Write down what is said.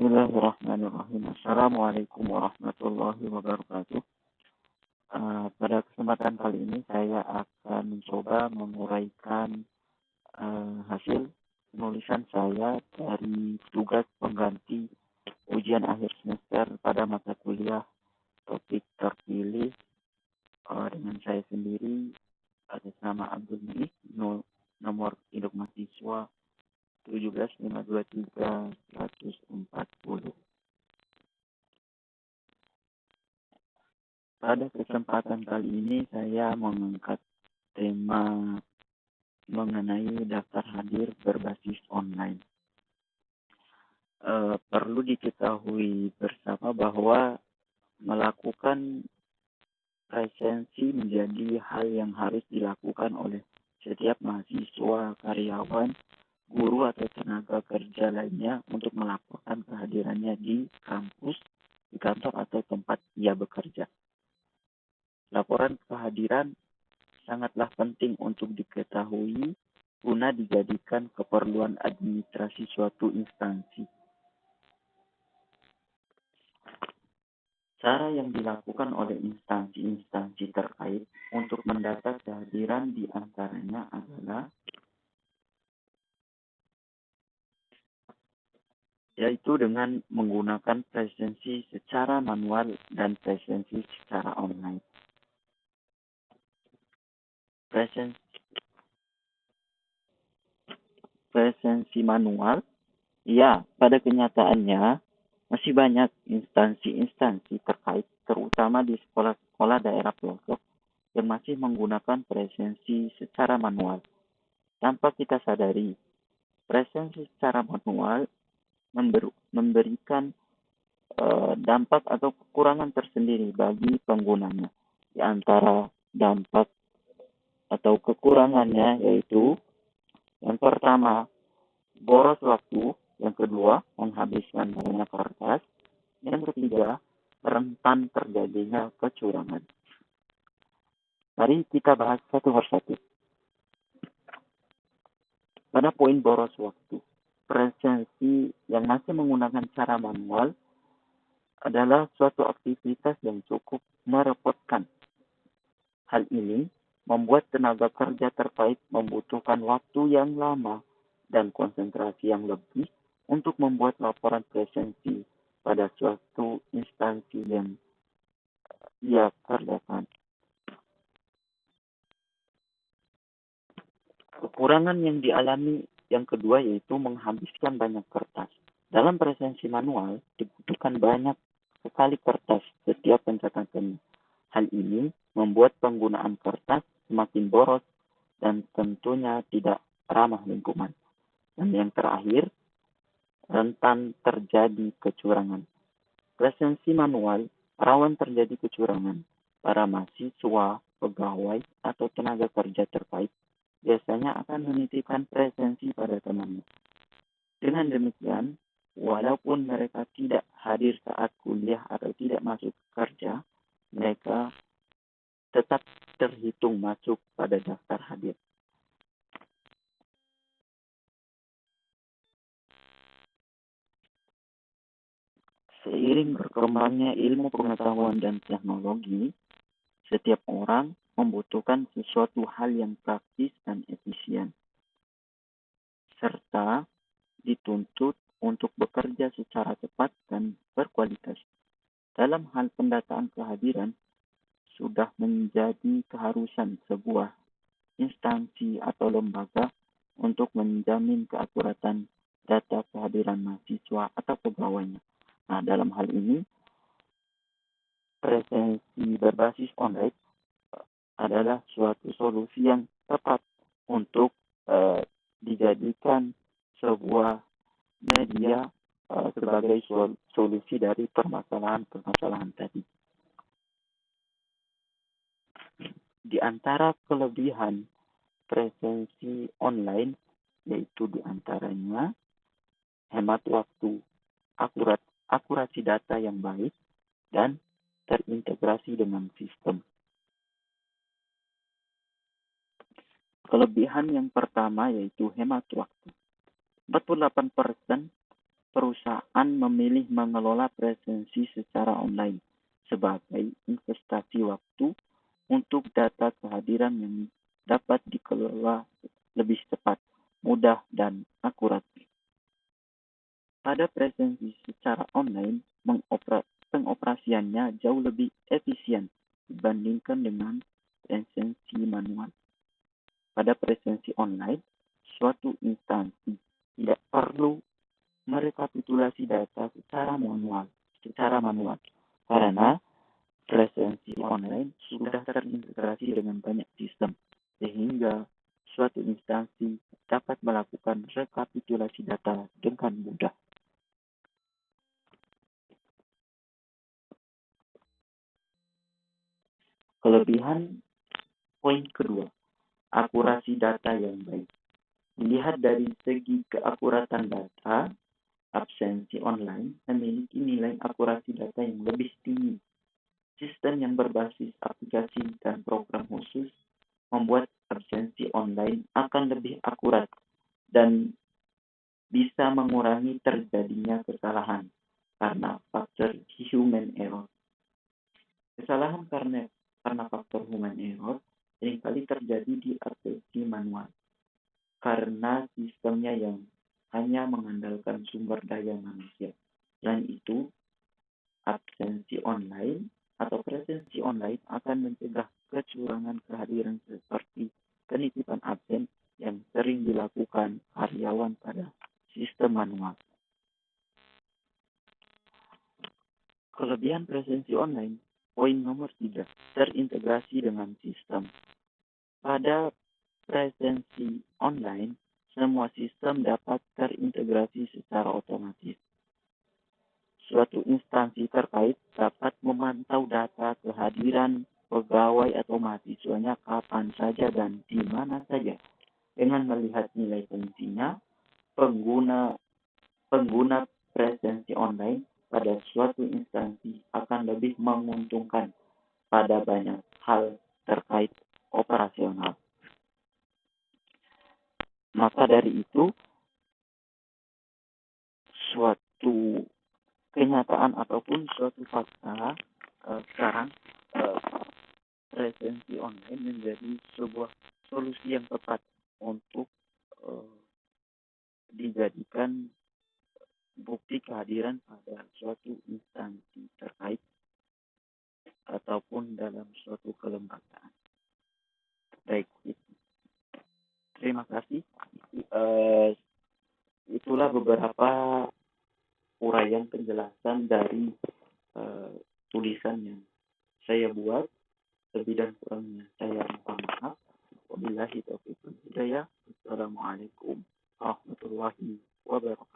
Bismillahirrahmanirrahim. Assalamualaikum warahmatullahi wabarakatuh. Pada kesempatan kali ini saya akan mencoba menguraikan hasil penulisan saya dari tugas pengganti ujian akhir semester pada mata kuliah topik terpilih dengan saya sendiri atas nama Abdul Malik, nomor induk mahasiswa 17523 140. Pada kesempatan kali ini saya mengangkat tema mengenai daftar hadir berbasis online. Perlu diketahui bersama bahwa melakukan presensi menjadi hal yang harus dilakukan oleh setiap mahasiswa, karyawan, guru atau tenaga kerja lainnya untuk melaporkan kehadirannya di kampus, di kantor atau tempat ia bekerja. Laporan kehadiran sangatlah penting untuk diketahui guna dijadikan keperluan administrasi suatu instansi. Cara yang dilakukan oleh instansi-instansi terkait untuk mendata kehadiran di antaranya adalah yaitu dengan menggunakan presensi secara manual dan presensi secara online. Presensi manual, ya, pada kenyataannya masih banyak instansi-instansi terkait, terutama di sekolah-sekolah daerah pelosok, yang masih menggunakan presensi secara manual. Tanpa kita sadari, presensi secara manual memberikan dampak atau kekurangan tersendiri bagi penggunanya. Di antara dampak atau kekurangannya yaitu yang pertama, boros waktu. Yang kedua, menghabiskan banyak kertas. Yang ketiga, rentan terjadinya kecurangan. Mari kita bahas satu persatu. Pada poin boros waktu, presensi yang masih menggunakan cara manual adalah suatu aktivitas yang cukup merepotkan. Hal ini membuat tenaga kerja terkait membutuhkan waktu yang lama dan konsentrasi yang lebih untuk membuat laporan presensi pada suatu instansi yang ia kerjakan. Kekurangan yang dialami yang kedua yaitu menghabiskan banyak kertas. Dalam presensi manual dibutuhkan banyak sekali kertas setiap pencatatan. Hal ini membuat penggunaan kertas semakin boros dan tentunya tidak ramah lingkungan. Dan yang terakhir, rentan terjadi kecurangan. Presensi manual rawan terjadi kecurangan. Para mahasiswa, pegawai, atau tenaga kerja terkait biasanya akan menitipkan presensi pada temannya. Dengan demikian, walaupun mereka tidak hadir saat kuliah atau tidak masuk kerja, mereka tetap terhitung masuk pada daftar hadir. Seiring berkembangnya ilmu pengetahuan dan teknologi, setiap orang membutuhkan sesuatu hal yang praktis dan efisien, serta dituntut untuk bekerja secara cepat dan berkualitas. Dalam hal pendataan kehadiran, sudah menjadi keharusan sebuah instansi atau lembaga untuk menjamin keakuratan data kehadiran mahasiswa atau pegawainya. Nah, dalam hal ini, presensi berbasis online adalah suatu solusi yang tepat untuk dijadikan sebuah media sebagai solusi dari permasalahan-permasalahan tadi. Di antara kelebihan presensi online yaitu diantaranya hemat waktu, akurasi data yang baik, dan terintegrasi dengan sistem. Kelebihan yang pertama yaitu hemat waktu. 48% perusahaan memilih mengelola presensi secara online sebagai investasi waktu untuk data kehadiran yang dapat dikelola lebih cepat, mudah, dan akurat. Pada presensi secara online, pengoperasiannya jauh lebih efisien dibandingkan dengan presensi manual. Pada presensi online, suatu instansi tidak perlu merekapitulasi data secara manual karena presensi online sudah terintegrasi dengan banyak sistem sehingga suatu instansi dapat melakukan rekapitulasi data dengan mudah. Kelebihan poin kedua, akurasi data yang baik. Dilihat dari segi keakuratan data, absensi online memiliki nilai akurasi data yang lebih tinggi. Sistem yang berbasis aplikasi dan program khusus membuat absensi online akan lebih akurat dan bisa mengurangi terjadinya kesalahan karena faktor human error. Kesalahan karena faktor human error seringkali terjadi di absensi manual karena sistemnya yang hanya mengandalkan sumber daya manusia. Selain itu, absensi online atau presensi online akan mencegah kecurangan kehadiran seperti penitipan absen yang sering dilakukan karyawan pada sistem manual. Kelebihan presensi online, poin nomor 3, terintegrasi dengan sistem. Pada presensi online, semua sistem dapat terintegrasi secara otomatis. Suatu instansi terkait dapat memantau data kehadiran pegawai atau mahasiswanya kapan saja dan di mana saja. Dengan melihat nilai fungsinya, pengguna presensi online pada suatu instansi akan lebih menguntungkan pada banyak hal terkait operasional. Maka dari itu, suatu kenyataan ataupun suatu fakta sekarang presensi online menjadi sebuah solusi yang tepat untuk dijadikan bukti kehadiran pada suatu instansi terkait ataupun dalam suatu kelembagaan. Baik, terima kasih. Itulah beberapa uraian penjelasan dari tulisan yang saya buat. Lebih dan kurangnya saya minta maaf. Wabillahi taufiq wal hidayah. Assalamualaikum warahmatullahi wabarakatuh.